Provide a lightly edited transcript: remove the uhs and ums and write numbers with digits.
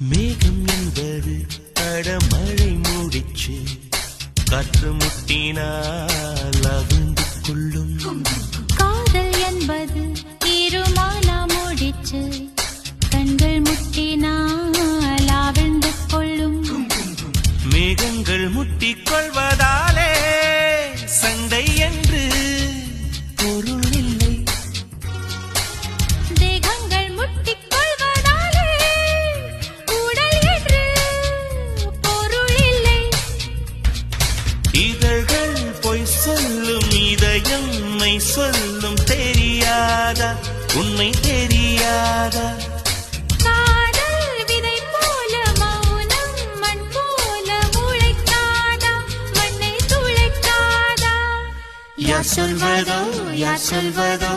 மேகம் என்பது அடமழை மூடிச்சு காற்று முட்டினால் அவிழ்ந்து கொள்ளும். காதல் என்பது இருமாலா மூடிச்சு கண்கள் முட்டினால் அவிழ்ந்து கொள்ளும். மேகங்கள் முட்டிக் கொள்வதாலே சண்டை என்று பொருள் இல்லை. தேகங்கள் முட்டிக் கொள்வதாலே உடல் என்று பொருள் இல்லை. இதழ்கள் பொய் சொல்லும் இதயம் மெய் சொல்லும். தெரியாதா உண்மை தெரியாதா? காதல் விதை போல மௌனம் மண் போல முளைக்காதா மண்ணை துளைக்காதா? யார் சொல்வதோ யார் சொல்வதோ